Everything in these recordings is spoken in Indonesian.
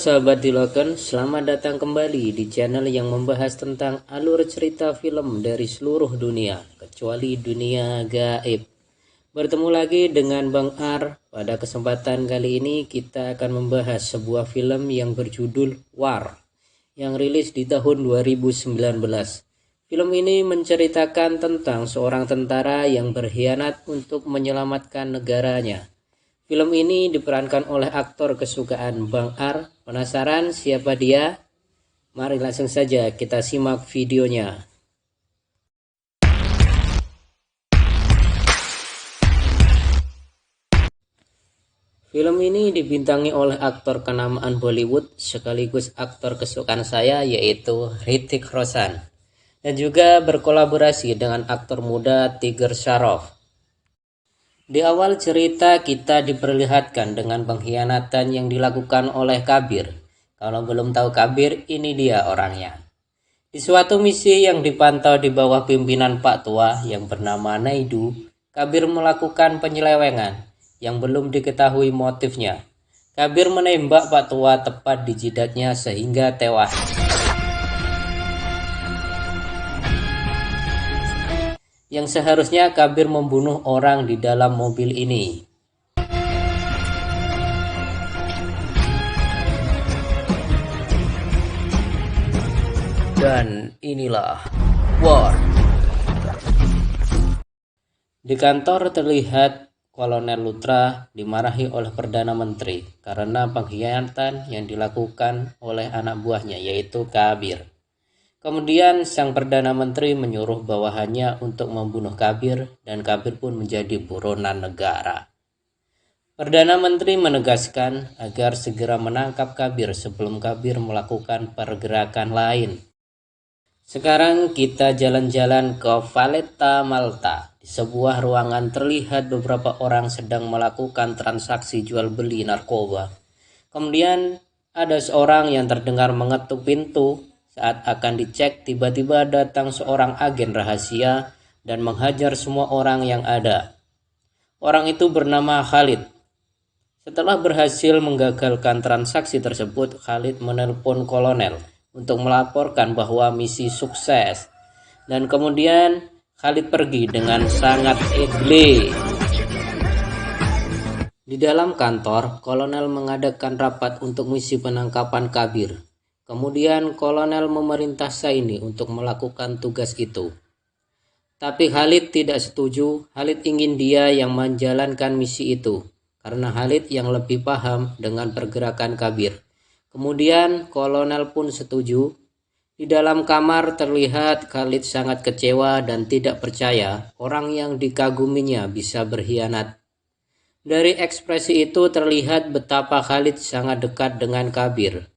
sahabat Diloken, selamat datang kembali di channel yang membahas tentang alur cerita film dari seluruh dunia, kecuali dunia gaib. Bertemu lagi dengan Bang Ar. Pada kesempatan kali ini kita akan membahas sebuah film yang berjudul War, yang rilis di tahun 2019. Film ini menceritakan tentang seorang tentara yang berkhianat untuk menyelamatkan negaranya. Film ini diperankan oleh aktor kesukaan Bang Ar. Penasaran siapa dia? Mari langsung saja kita simak videonya. Film ini dibintangi oleh aktor kenamaan Bollywood sekaligus aktor kesukaan saya, yaitu Hrithik Roshan, dan juga berkolaborasi dengan aktor muda Tiger Shroff. Di awal cerita kita diperlihatkan dengan pengkhianatan yang dilakukan oleh Kabir. Kalau belum tahu Kabir, ini dia orangnya. Di suatu misi yang dipantau di bawah pimpinan Pak Tua yang bernama Naidu, Kabir melakukan penyelewengan yang belum diketahui motifnya. Kabir menembak Pak Tua tepat di jidatnya sehingga tewas. Yang seharusnya Kabir membunuh orang di dalam mobil ini. Dan inilah War. Di kantor terlihat Kolonel Luthra dimarahi oleh Perdana Menteri karena pengkhianatan yang dilakukan oleh anak buahnya, yaitu Kabir. Kemudian sang Perdana Menteri menyuruh bawahannya untuk membunuh Kabir, dan Kabir pun menjadi buronan negara. Perdana Menteri menegaskan agar segera menangkap Kabir sebelum Kabir melakukan pergerakan lain. Sekarang kita jalan-jalan ke Valletta, Malta. Di sebuah ruangan terlihat beberapa orang sedang melakukan transaksi jual beli narkoba. Kemudian ada seorang yang terdengar mengetuk pintu. Saat akan dicek, tiba-tiba datang seorang agen rahasia dan menghajar semua orang yang ada. Orang itu bernama Khalid. Setelah berhasil menggagalkan transaksi tersebut, Khalid menelpon kolonel untuk melaporkan bahwa misi sukses. Dan kemudian Khalid pergi dengan sangat egle. Di dalam kantor, kolonel mengadakan rapat untuk misi penangkapan Kabir. Kemudian kolonel memerintah Saini untuk melakukan tugas itu. Tapi Khalid tidak setuju. Khalid ingin dia yang menjalankan misi itu, karena Khalid yang lebih paham dengan pergerakan Kabir. Kemudian kolonel pun setuju. Di dalam kamar terlihat Khalid sangat kecewa dan tidak percaya orang yang dikaguminya bisa berkhianat. Dari ekspresi itu terlihat betapa Khalid sangat dekat dengan Kabir.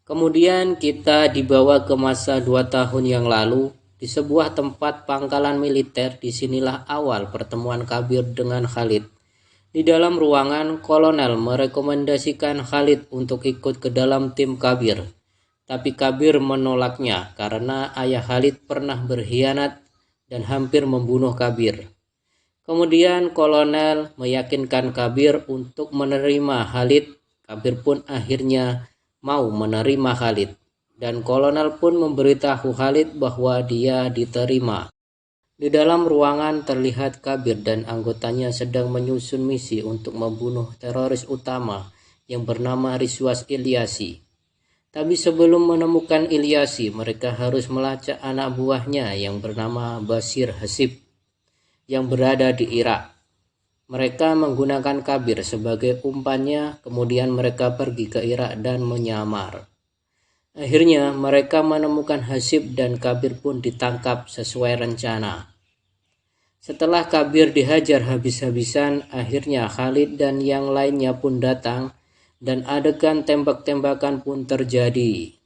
Kemudian kita dibawa ke masa 2 tahun yang lalu di sebuah tempat pangkalan militer. Disinilah awal pertemuan Kabir dengan Khalid. Di dalam ruangan, kolonel merekomendasikan Khalid untuk ikut ke dalam tim Kabir. Tapi Kabir menolaknya karena ayah Khalid pernah berkhianat dan hampir membunuh Kabir. Kemudian kolonel meyakinkan Kabir untuk menerima Khalid. Kabir pun akhirnya mau menerima Khalid, dan kolonel pun memberitahu Khalid bahwa dia diterima. Di dalam ruangan terlihat Kabir dan anggotanya sedang menyusun misi untuk membunuh teroris utama yang bernama Rizwas Ilyasi. Tapi sebelum menemukan Ilyasi, mereka harus melacak anak buahnya yang bernama Basir Hasib yang berada di Irak. Mereka menggunakan Kabir sebagai umpannya, kemudian mereka pergi ke Irak dan menyamar. Akhirnya mereka menemukan Hasib dan Kabir pun ditangkap sesuai rencana. Setelah Kabir dihajar habis-habisan, akhirnya Khalid dan yang lainnya pun datang dan adegan tembak-tembakan pun terjadi.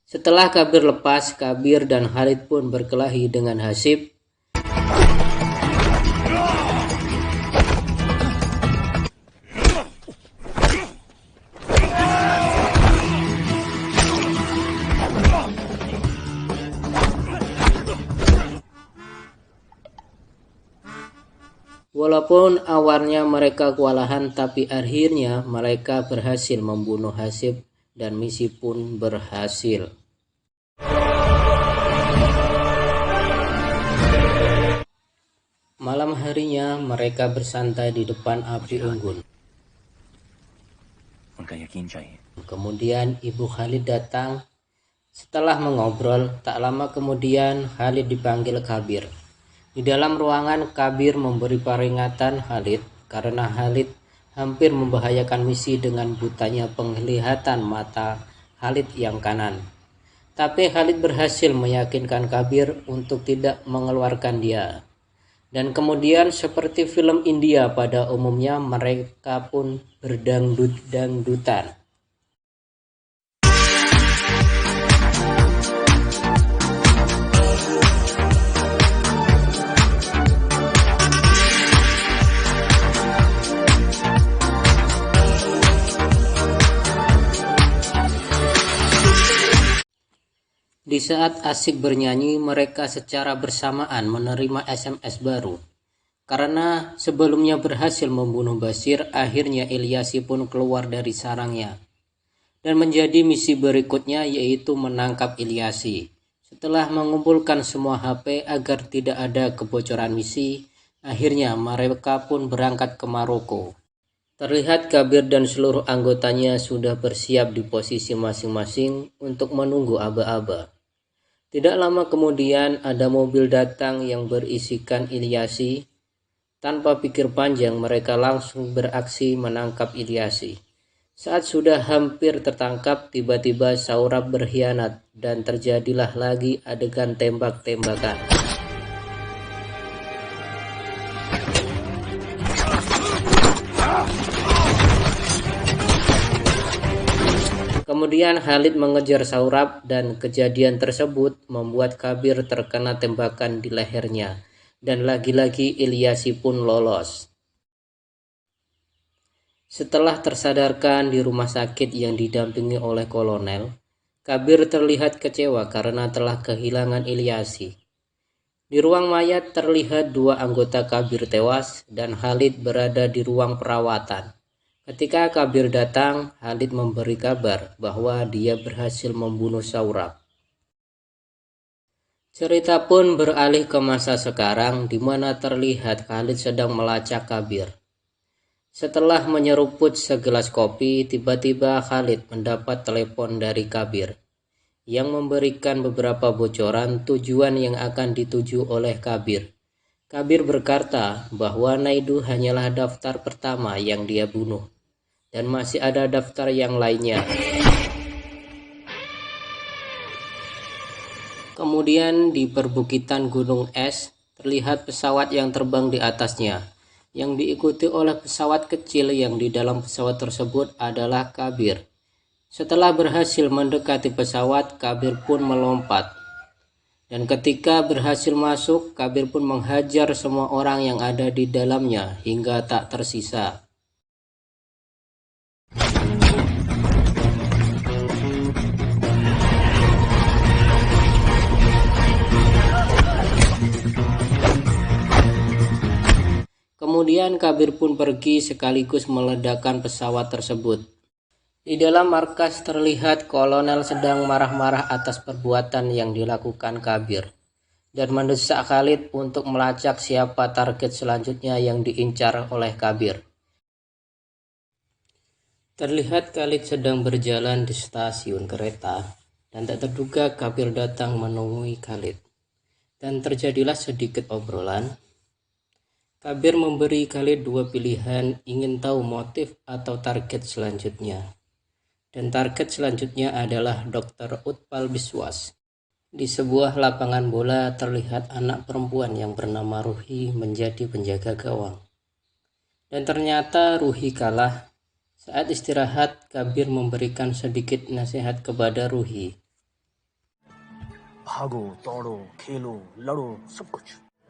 Setelah Kabir lepas, Kabir dan Khalid pun berkelahi dengan Hasib. Walaupun awalnya mereka kewalahan, tapi akhirnya mereka berhasil membunuh Hasib dan misi pun berhasil. Malam harinya mereka bersantai di depan api unggun. Kemudian Ibu Khalid datang. Setelah mengobrol, tak lama kemudian Khalid dipanggil Kabir. Di dalam ruangan, Kabir memberi peringatan Khalid karena Khalid hampir membahayakan misi dengan butanya penglihatan mata Khalid yang kanan. Tapi Khalid berhasil meyakinkan Kabir untuk tidak mengeluarkan dia. Dan kemudian seperti film India pada umumnya, mereka pun berdangdut-dangdutan. Di saat asik bernyanyi, mereka secara bersamaan menerima SMS baru. Karena sebelumnya berhasil membunuh Basir, akhirnya Ilyasi pun keluar dari sarangnya. Dan menjadi misi berikutnya, yaitu menangkap Ilyasi. Setelah mengumpulkan semua HP agar tidak ada kebocoran misi, akhirnya mereka pun berangkat ke Maroko. Terlihat Kabir dan seluruh anggotanya sudah bersiap di posisi masing-masing untuk menunggu aba-aba. Tidak lama kemudian ada mobil datang yang berisikan Ilyasi. Tanpa pikir panjang mereka langsung beraksi menangkap Ilyasi. Saat sudah hampir tertangkap, tiba-tiba Saurabh berkhianat dan terjadilah lagi adegan tembak-tembakan. Kemudian Khalid mengejar Saurabh dan kejadian tersebut membuat Kabir terkena tembakan di lehernya dan lagi-lagi Ilyasi pun lolos. Setelah tersadarkan di rumah sakit yang didampingi oleh kolonel, Kabir terlihat kecewa karena telah kehilangan Ilyasi. Di ruang mayat terlihat 2 anggota Kabir tewas dan Khalid berada di ruang perawatan. Ketika Kabir datang, Khalid memberi kabar bahwa dia berhasil membunuh Saurabh. Cerita pun beralih ke masa sekarang di mana terlihat Khalid sedang melacak Kabir. Setelah menyeruput segelas kopi, tiba-tiba Khalid mendapat telepon dari Kabir yang memberikan beberapa bocoran tujuan yang akan dituju oleh Kabir. Kabir berkata bahwa Naidu hanyalah daftar pertama yang dia bunuh. Dan masih ada daftar yang lainnya. Kemudian di perbukitan gunung es terlihat pesawat yang terbang di atasnya, yang diikuti oleh pesawat kecil yang di dalam pesawat tersebut adalah Kabir. Setelah berhasil mendekati pesawat, Kabir pun melompat. Dan ketika berhasil masuk, Kabir pun menghajar semua orang yang ada di dalamnya hingga tak tersisa. Kemudian Kabir pun pergi sekaligus meledakkan pesawat tersebut. Di dalam markas terlihat kolonel sedang marah-marah atas perbuatan yang dilakukan Kabir dan mendesak Khalid untuk melacak siapa target selanjutnya yang diincar oleh Kabir. Terlihat Khalid sedang berjalan di stasiun kereta dan tak terduga Kabir datang menemui Khalid. Dan terjadilah sedikit obrolan. Kabir memberi Khalid 2 pilihan, ingin tahu motif atau target selanjutnya. Dan target selanjutnya adalah Dr. Utpal Biswas. Di sebuah lapangan bola terlihat anak perempuan yang bernama Ruhi menjadi penjaga gawang. Dan ternyata Ruhi kalah. Saat istirahat, Kabir memberikan sedikit nasihat kepada Ruhi. भागो, दौड़ो, खेलो, लड़ो, सब कुछ।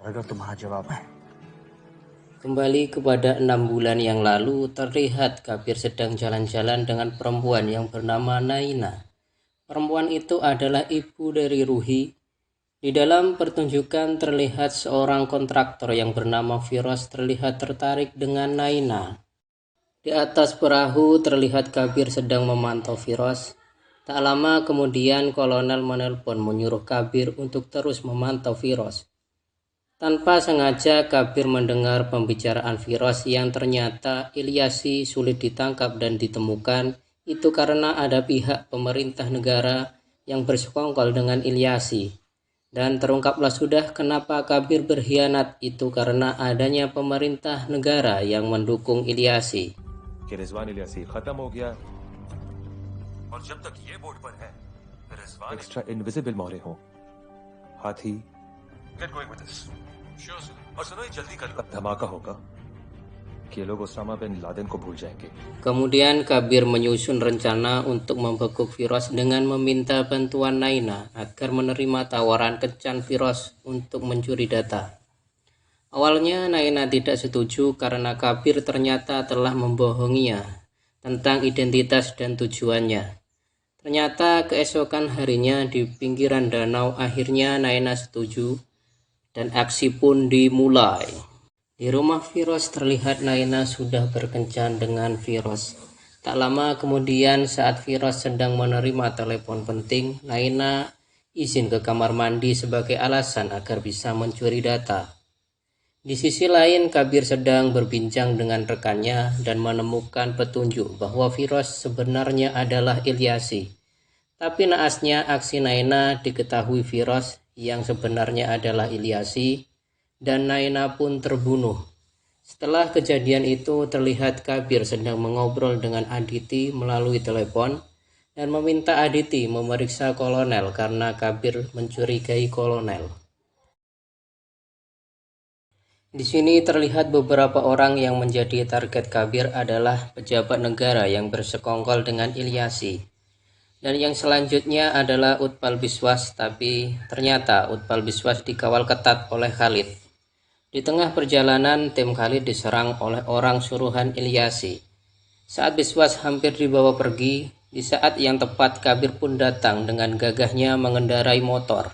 अगर तुम्हारा जवाब है. Kembali kepada 6 bulan yang lalu, terlihat Kabir sedang jalan-jalan dengan perempuan yang bernama Naina. Perempuan itu adalah ibu dari Ruhi, Di dalam pertunjukan terlihat seorang kontraktor yang bernama Firoz terlihat tertarik dengan Naina. Di atas perahu terlihat Kabir sedang memantau Firoz. Tak lama kemudian kolonel menelpon menyuruh Kabir untuk terus memantau Firoz. Tanpa sengaja Kabir mendengar pembicaraan Firoz yang ternyata Ilyasi sulit ditangkap dan ditemukan itu karena ada pihak pemerintah negara yang bersekongkol dengan Ilyasi. Dan terungkaplah sudah kenapa Kabir berkhianat itu karena adanya pemerintah negara yang mendukung Ilyasi. कि रिजवान इलियासी खत्म हो गया और जब तक ये बोर्ड पर है रिजवान एक्स्ट्रा इनविजिबल मोहरे हो हाथी get going with this sure sir और सुनो ये जल्दी कर लो धमाका होगा कि ये लोग ओसामा बिन लादेन को भूल जाएंगे. Kemudian Kabir menyusun rencana untuk membekuk Firoz dengan meminta bantuan Naina agar menerima tawaran kencan Firoz untuk mencuri data. Awalnya Naina tidak setuju karena Kabir ternyata telah membohonginya tentang identitas dan tujuannya. Ternyata keesokan harinya di pinggiran danau akhirnya Naina setuju dan aksi pun dimulai. Di rumah Firoz terlihat Naina sudah berkencan dengan Firoz. Tak lama kemudian saat Firoz sedang menerima telepon penting, Naina izin ke kamar mandi sebagai alasan agar bisa mencuri data. Di sisi lain, Kabir sedang berbincang dengan rekannya dan menemukan petunjuk bahwa Firoz sebenarnya adalah Ilyasi. Tapi naasnya aksi Naina diketahui Firoz yang sebenarnya adalah Ilyasi dan Naina pun terbunuh. Setelah kejadian itu terlihat Kabir sedang mengobrol dengan Aditi melalui telepon dan meminta Aditi memeriksa kolonel karena Kabir mencurigai kolonel. Di sini terlihat beberapa orang yang menjadi target Kabir adalah pejabat negara yang bersekongkol dengan Ilyasi. Dan yang selanjutnya adalah Utpal Biswas, tapi ternyata Utpal Biswas dikawal ketat oleh Khalid. Di tengah perjalanan, tim Khalid diserang oleh orang suruhan Ilyasi. Saat Biswas hampir dibawa pergi, di saat yang tepat Kabir pun datang dengan gagahnya mengendarai motor.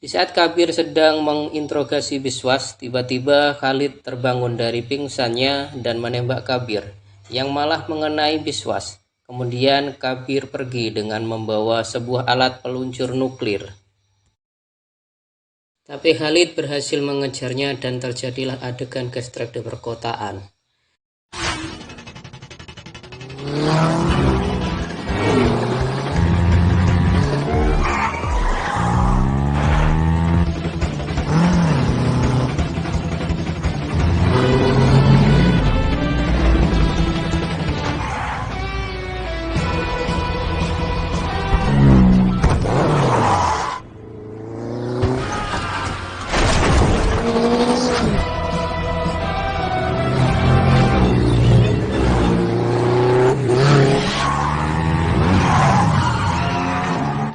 Di saat Kabir sedang menginterogasi Biswas, tiba-tiba Khalid terbangun dari pingsannya dan menembak Kabir, yang malah mengenai Biswas. Kemudian Kabir pergi dengan membawa sebuah alat peluncur nuklir. Tapi Khalid berhasil mengejarnya dan terjadilah adegan gestrek di perkotaan.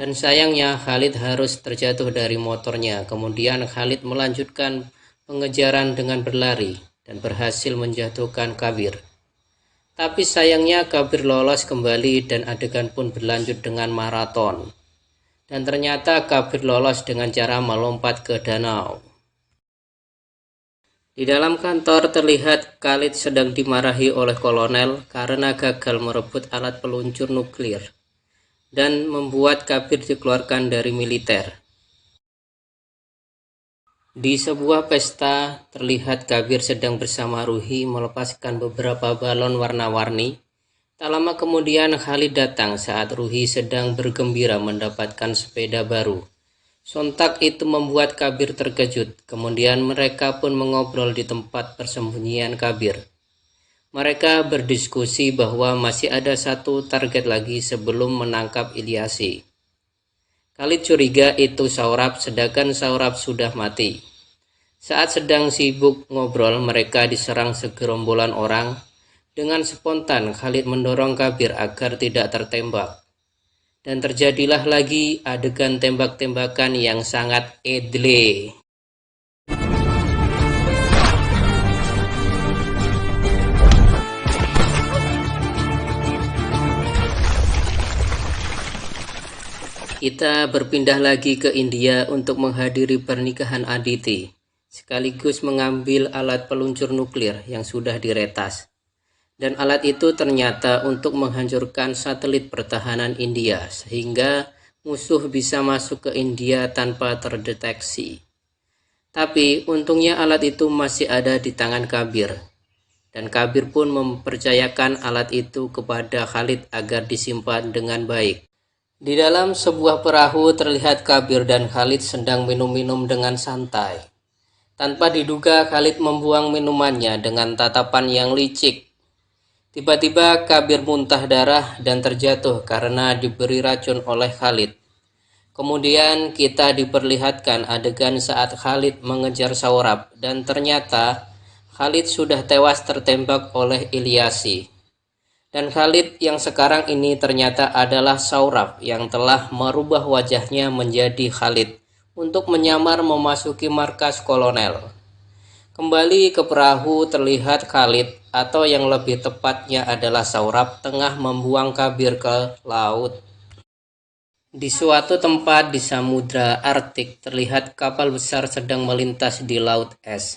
Dan sayangnya Khalid harus terjatuh dari motornya. Kemudian Khalid melanjutkan pengejaran dengan berlari dan berhasil menjatuhkan Kabir. Tapi sayangnya Kabir lolos kembali dan adegan pun berlanjut dengan maraton. Dan ternyata Kabir lolos dengan cara melompat ke danau. Di dalam kantor terlihat Khalid sedang dimarahi oleh kolonel karena gagal merebut alat peluncur nuklir dan membuat Kabir dikeluarkan dari militer. Di sebuah pesta terlihat Kabir sedang bersama Ruhi melepaskan beberapa balon warna-warni. Tak lama kemudian Khalid datang saat Ruhi sedang bergembira mendapatkan sepeda baru. Sontak itu membuat Kabir terkejut. Kemudian mereka pun mengobrol di tempat persembunyian Kabir. Mereka berdiskusi bahwa masih ada satu target lagi sebelum menangkap Ilyasi. Khalid curiga itu Saurab, sedangkan Saurab sudah mati. Saat sedang sibuk ngobrol, mereka diserang segerombolan orang. Dengan spontan Khalid mendorong Kabir agar tidak tertembak. Dan terjadilah lagi adegan tembak-tembakan yang sangat edle. Kita berpindah lagi ke India untuk menghadiri pernikahan Aditi, sekaligus mengambil alat peluncur nuklir yang sudah diretas. Dan alat itu ternyata untuk menghancurkan satelit pertahanan India, sehingga musuh bisa masuk ke India tanpa terdeteksi. Tapi untungnya alat itu masih ada di tangan Kabir. Dan Kabir pun mempercayakan alat itu kepada Khalid agar disimpan dengan baik. Di dalam sebuah perahu terlihat Kabir dan Khalid sedang minum-minum dengan santai. Tanpa diduga Khalid membuang minumannya dengan tatapan yang licik. Tiba-tiba Kabir muntah darah dan terjatuh karena diberi racun oleh Khalid. Kemudian kita diperlihatkan adegan saat Khalid mengejar Saurabh dan ternyata Khalid sudah tewas tertembak oleh Ilyasi. Dan Khalid yang sekarang ini ternyata adalah Saurabh yang telah merubah wajahnya menjadi Khalid untuk menyamar memasuki markas kolonel. Kembali ke perahu terlihat Khalid, atau yang lebih tepatnya adalah Saurabh, tengah membuang Kabir ke laut. Di suatu tempat di Samudra Arktik terlihat kapal besar sedang melintas di laut es,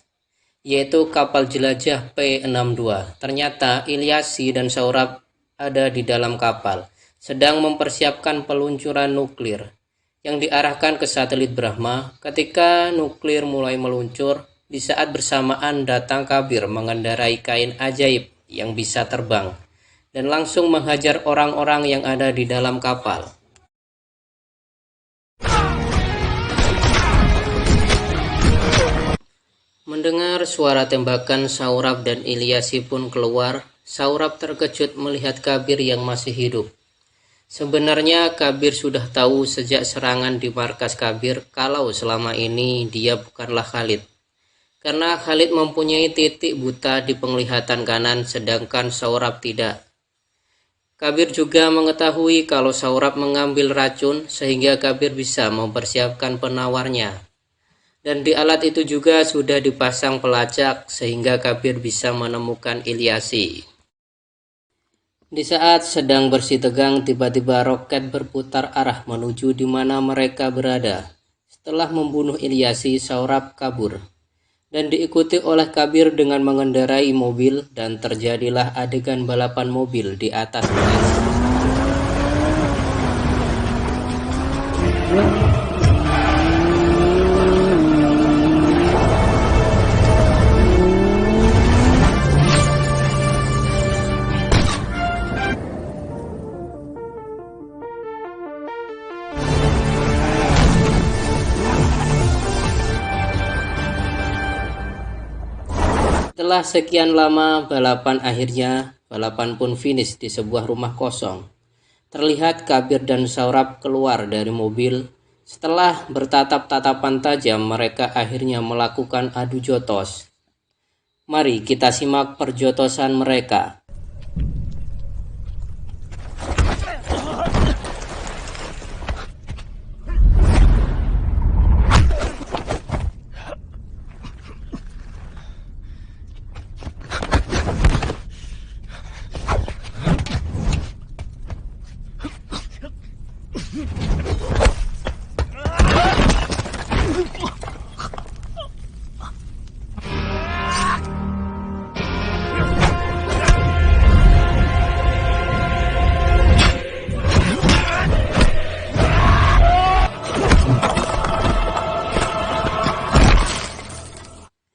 yaitu kapal jelajah P-62. Ternyata Ilyasi dan Saurabh ada di dalam kapal, sedang mempersiapkan peluncuran nuklir yang diarahkan ke satelit Brahma. Ketika nuklir mulai meluncur, di saat bersamaan datang Kabir mengendarai kain ajaib yang bisa terbang dan langsung menghajar orang-orang yang ada di dalam kapal. Mendengar suara tembakan, Saurabh dan Ilyasi pun keluar. Saurabh terkejut melihat Kabir yang masih hidup. Sebenarnya Kabir sudah tahu sejak serangan di markas Kabir kalau selama ini dia bukanlah Khalid. Karena Khalid mempunyai titik buta di penglihatan kanan sedangkan Saurabh tidak. Kabir juga mengetahui kalau Saurabh mengambil racun sehingga Kabir bisa mempersiapkan penawarnya. Dan di alat itu juga sudah dipasang pelacak sehingga Kabir bisa menemukan Ilyasi. Di saat sedang bersih tegang, tiba-tiba roket berputar arah menuju di mana mereka berada. Setelah membunuh Ilyasi, Saurabh kabur dan diikuti oleh Kabir dengan mengendarai mobil, dan terjadilah adegan balapan mobil di atas es. Setelah sekian lama balapan pun finish di sebuah rumah kosong. Terlihat Kabir dan Saurabh keluar dari mobil. Setelah bertatap-tatapan tajam, mereka akhirnya melakukan adu jotos. Mari kita simak perjotosan mereka.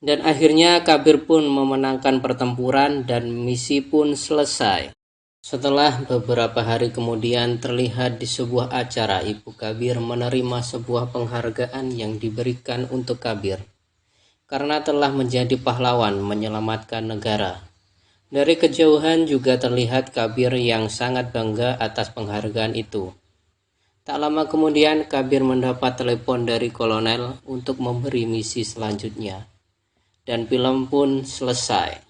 Dan akhirnya Kabir pun memenangkan pertempuran dan misi pun selesai. Setelah beberapa hari kemudian terlihat di sebuah acara Ibu Kabir menerima sebuah penghargaan yang diberikan untuk Kabir karena telah menjadi pahlawan menyelamatkan negara. Dari kejauhan juga terlihat Kabir yang sangat bangga atas penghargaan itu. Tak lama kemudian Kabir mendapat telepon dari kolonel untuk memberi misi selanjutnya. Dan film pun selesai.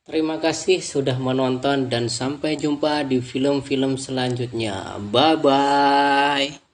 Terima kasih sudah menonton dan sampai jumpa di film-film selanjutnya. Bye-bye.